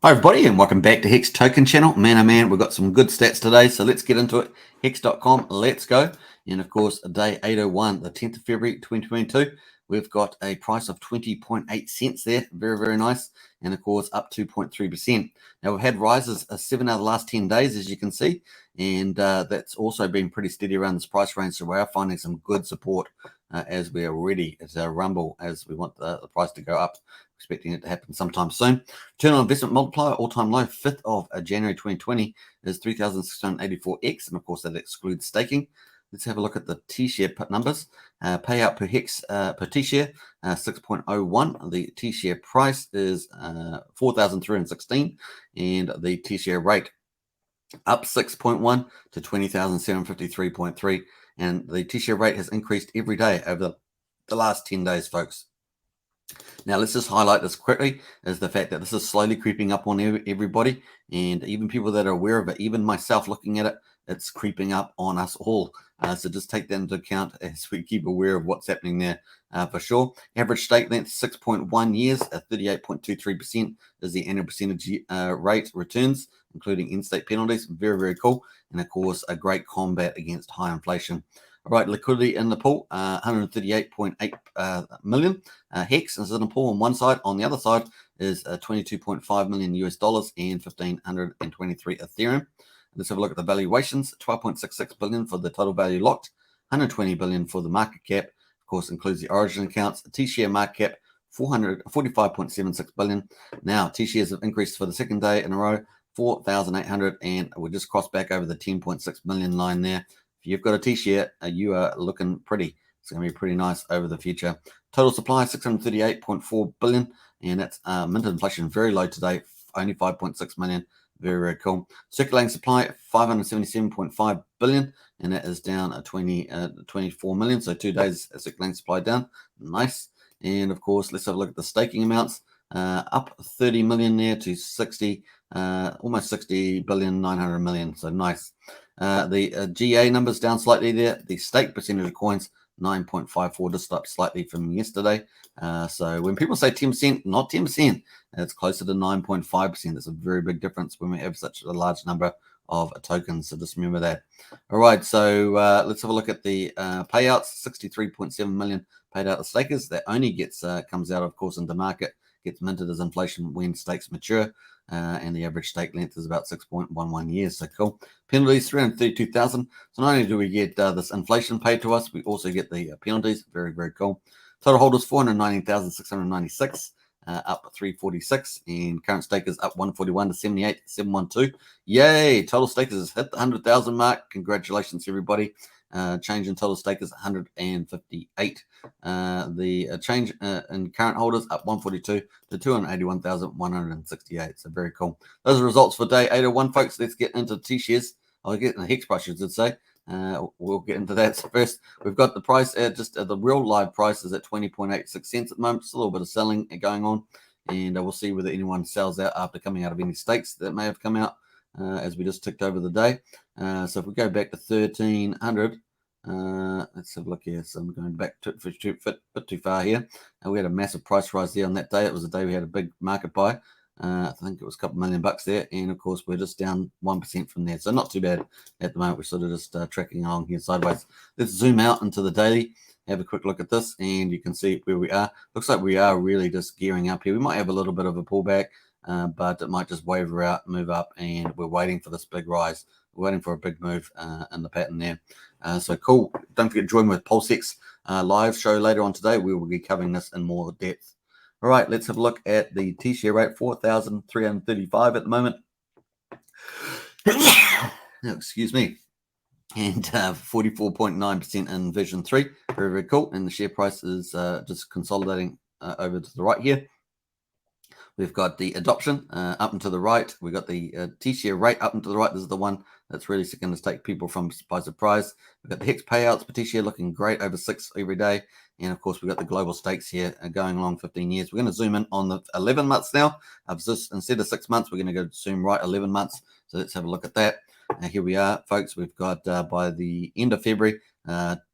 Hi everybody and welcome back to Hex Token Channel. Man oh man, we've got some good stats today, so let's get into it. Hex.com, let's go. And of course, day 801, the 10th of February 2022, we've got a price of 20.8 cents there. Very, very nice. And of course, up 2.3%. Now, we've had rises 7 out of the last 10 days, as you can see. And that's also been pretty steady around this price range. So we are finding some good support as we are ready to rumble, as we want the price to go up. Expecting it to happen sometime soon. Return on investment multiplier, all-time low, 5th of January 2020 is 3,684x, and of course that excludes staking. Let's have a look at the T-share numbers. Payout per hex per T-share, 6.01. The T-share price is 4,316, and the T-share rate up 6.1 to 20,753.3, and the T-share rate has increased every day over the last 10 days, folks. Now, let's just highlight this quickly, is the fact that this is slowly creeping up on everybody, and even people that are aware of it, even myself looking at it, it's creeping up on us all. So just take that into account as we keep aware of what's happening there for sure. Average stake length, 6.1 years, 38.23% is the annual percentage rate returns, including in-state penalties. Very, very cool. And of course, a great combat against high inflation. All right, liquidity in the pool, 138.8 million hex is in the pool on one side. On the other side is 22.5 million US dollars and 1,523 Ethereum. Let's have a look at the valuations. 12.66 billion for the total value locked, 120 billion for the market cap. Of course, includes the origin accounts. T-share market cap, 445.76 billion. Now, T-shares have increased for the second day in a row, 4,800, and we just crossed back over the 10.6 million line there. If you've got a T-share, you are looking pretty. It's going to be pretty nice over the future. Total supply, 638.4 billion, and that's mint inflation very low today, only 5.6 million. Very, very cool. Circulating supply, 577.5 billion, and that is down 24 million. So 2 days circulating supply down. Nice. And of course, let's have a look at the staking amounts. Up 30 million there to 60, almost 60 billion, 900 million. So nice. The GA numbers down slightly there. The stake percentage of coins, 9.54, just up slightly from yesterday. So when people say 10%, not 10%, it's closer to 9.5%. It's a very big difference when we have such a large number of tokens. So just remember that. All right, so let's have a look at the payouts. 63.7 million paid out to stakers. That only gets comes out, of course, into market, gets minted as inflation when stakes mature. And the average stake length is about 6.11 years. So cool. Penalties, 332,000. So not only do we get this inflation paid to us, we also get the penalties. Very, very cool. Total holders, 419,696, up 346. And current stakers up 141 to 78,712. Yay! Total stakers has hit the 100,000 mark. Congratulations, everybody. Change in total stakers 158. The change in current holders up 142 to 281,168. So very cool. Those are the results for day 801, folks. Let's get into the T-shares. I'll get in the hex price, I should say. We'll get into that. So first, we've got the price at the real live price is at 20.86 cents at the moment. Just a little bit of selling going on, and we'll see whether anyone sells out after coming out of any stakes that may have come out as we just ticked over the day. So if we go back to 1,300, let's have a look here. So I'm going back to a bit too far here. We had a massive price rise there on that day. It was the day we had a big market buy. I think it was a couple $1 million there, and of course we're just down 1% from there, so not too bad at the moment. We're sort of just tracking along here sideways. Let's zoom out into the daily, have a quick look at this, and you can see where we are. Looks like we are really just gearing up here. We might have a little bit of a pullback, but it might just waver out, move up, and we're waiting for this big rise. We're waiting for a big move in the pattern there. So cool. Don't forget to join with PulseX live show later on today. We will be covering this in more depth. All right, let's have a look at the T-share rate, 4,335 at the moment. Excuse me. And 44.9% in Vision 3. Very, very cool. And the share price is just consolidating over to the right here. We've got the adoption up and to the right. We've got the T-share rate up and to the right. This is the one that's really going to take people by surprise. We've got the hex payouts per T-share looking great, over 6 every day. And, of course, we've got the global stakes here going along 15 years. We're going to zoom in on the 11 months now. Instead of 6 months, we're going to go zoom right 11 months. So let's have a look at that. Here we are, folks. We've got by the end of February,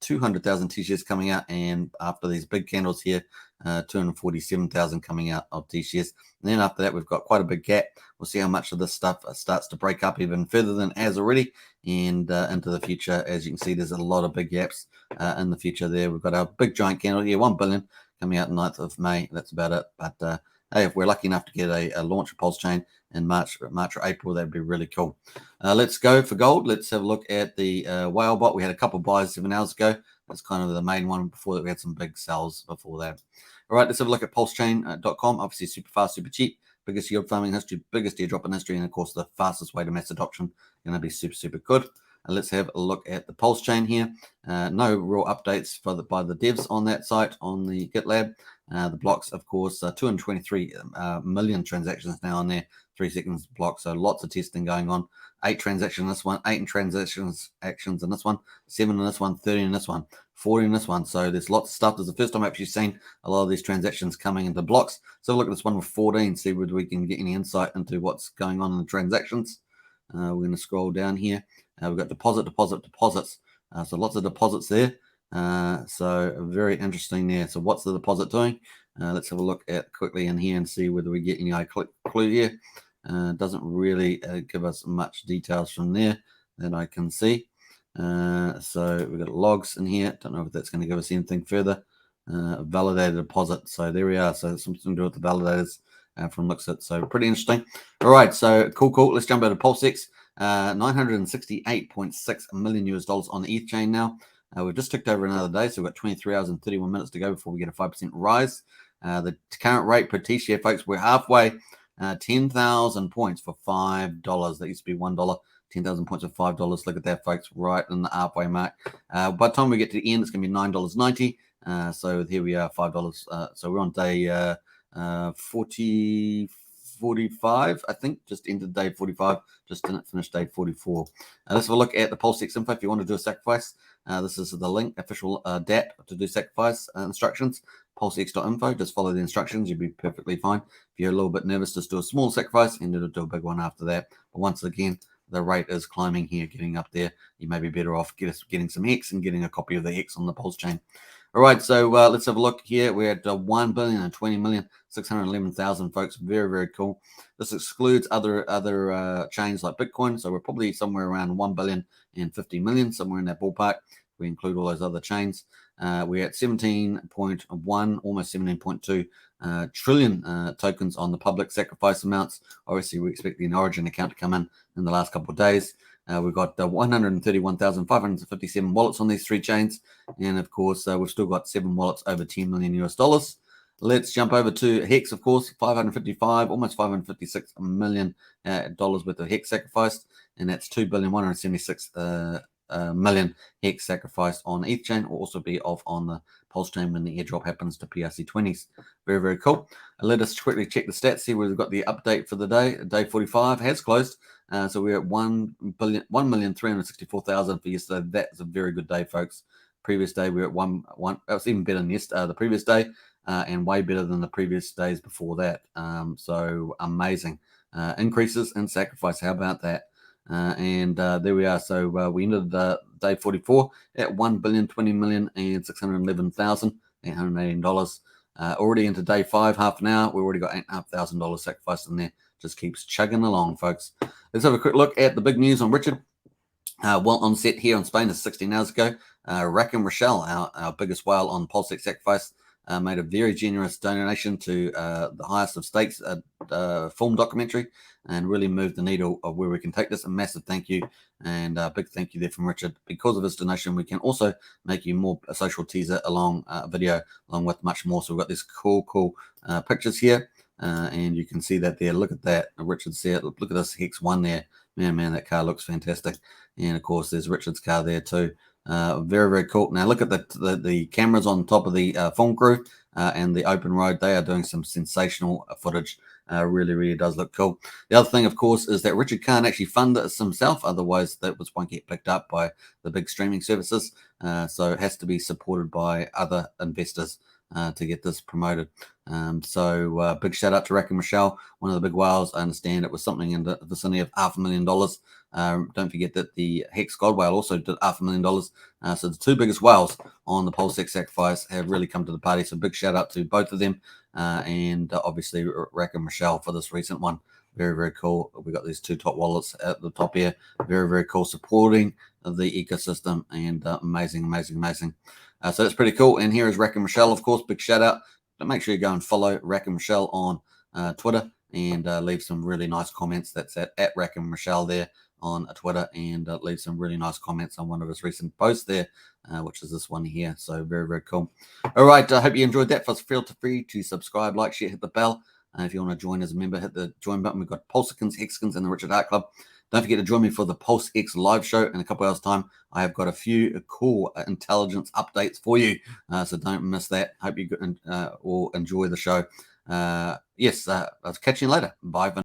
200,000 T-shares coming out, and after these big candles here, 247,000 coming out of T-shares. And then after that, we've got quite a big gap. We'll see how much of this stuff starts to break up even further than it has already, and into the future. As you can see, there's a lot of big gaps in the future there. We've got our big giant candle here, 1 billion coming out 9th of May. That's about it. But hey, if we're lucky enough to get a launch of Pulse Chain in March or April, that'd be really cool. Let's go for gold. Let's have a look at the whale bot. We had a couple of buys 7 hours ago. That's kind of the main one. Before that, we had some big sells before that. All right, let's have a look at pulsechain.com. Obviously, super fast, super cheap. Biggest yield farming history, biggest airdrop in history, and of course, the fastest way to mass adoption. Going to be super, super good. Let's have a look at the Pulse Chain here. No real updates by the devs on that site, on the GitLab. The blocks, of course, 223 million transactions now on there, 3 seconds block. So lots of testing going on. 8 transactions in this one, 8 transactions actions in this one, 7 in this one, 30 in this one, 40 in this one. So there's lots of stuff. This is the first time I've actually seen a lot of these transactions coming into blocks. So look at this one with 14, see whether we can get any insight into what's going on in the transactions. We're going to scroll down here. We've got deposits. So lots of deposits there. So very interesting there. So what's the deposit doing? Let's have a look at quickly in here and see whether we get any clue here. Doesn't really give us much details from there that I can see. So we've got logs in here. Don't know if that's going to give us anything further. Validated deposit. So there we are. So something to do with the validators from looks at. So pretty interesting. All right. So cool. Let's jump over to PulseX. $968.6 million US on the ETH chain now. We've just ticked over another day, so we've got 23 hours and 31 minutes to go before we get a 5% rise. The current rate per T-share, folks, we're halfway. 10,000 points for $5. That used to be $1. 10,000 points for $5. Look at that, folks, right in the halfway mark. By the time we get to the end, it's going to be $9.90. So here we are, $5. So we're on day 45, I think. Just ended day 45. Just didn't finish day 44. Let's have a look at the PulseX info. If you want to do a sacrifice, this is the link, official DApp to do sacrifice instructions. PulseX.info. Just follow the instructions. You'll be perfectly fine. If you're a little bit nervous, just do a small sacrifice and then do a big one after that. But once again, the rate is climbing here, getting up there. You may be better off getting some X and getting a copy of the X on the Pulse chain. All right, so let's have a look here. We're at 1,020,611,000 folks. Very, very cool. This excludes other chains like Bitcoin. So we're probably somewhere around 1,050,000,000, somewhere in that ballpark. We include all those other chains. We're at 17.1, almost 17.2 trillion tokens on the public sacrifice amounts. Obviously, we expect the Origin account to come in the last couple of days. We've got 131,557 wallets on these 3 chains. And of course, we've still got 7 wallets over $10 million US. Let's jump over to Hex, of course, 555, almost $556 million worth of Hex sacrificed. And that's 2,176,000,000 Hex sacrificed on each chain. Will also be off on the Pulse chain when the airdrop happens to PRC20s. Very, very cool. Let us quickly check the stats here. We've got the update for the day. Day 45 has closed. So we're at 1,364,000 for yesterday. That's a very good day, folks. Previous day we were at one. That was even better than the previous day, and way better than the previous days before that. So amazing increases in sacrifice. How about that? And there we are. So we ended day 44 at $1,020,611,818. Already into day 5, half an hour. We've already got $8,500 sacrificed in there. Just keeps chugging along, folks. Let's have a quick look at the big news on Richard. Well on set here in Spain is 16 hours ago. Rackham Rishel, our biggest whale on PulseX sacrifice, made a very generous donation to the highest of stakes film documentary, and really moved the needle of where we can take this. A massive thank you, and a big thank you there from Richard. Because of his donation, we can also make you more a social teaser along video, along with much more. So we've got these cool pictures here. And you can see that there. Look at that. Richard said, look at this Hex 1 there. Man, that car looks fantastic. And of course, there's Richard's car there too. Very, very cool. Now look at the cameras on top of the film crew and the open road. They are doing some sensational footage. Really, really does look cool. The other thing, of course, is that Richard can't actually fund this himself. Otherwise, that won't get picked up by the big streaming services. So it has to be supported by other investors to get this promoted. So big shout out to Rackham Rishel, one of the big whales. I understand it was something in the vicinity of $500,000 Don't forget that the Hex God Whale also did $500,000. So the two biggest whales on the PulseX sacrifice have really come to the party. So big shout out to both of them, and obviously Rackham Rishel for this recent one. Very, very cool. We got these two top wallets at the top here. Very, very cool, supporting the ecosystem, and amazing, amazing, amazing. So that's pretty cool. And here is Rackham Rishel, of course. Big shout out. But make sure you go and follow Rackham Rishel on Twitter, and leave some really nice comments. That's at Rackham Rishel there on Twitter, and leave some really nice comments on one of his recent posts there, which is this one here. So very, very cool. All right, I hope you enjoyed that. Feel free to subscribe, like, share, hit the bell. If you want to join as a member, hit the join button. We've got PulseX, Hexkins, and the Richard Hart Club. Don't forget to join me for the PulseX live show in a couple hours' time. I have got a few cool intelligence updates for you, so don't miss that. Hope you will enjoy the show. Yes, I'll catch you later. Bye for now.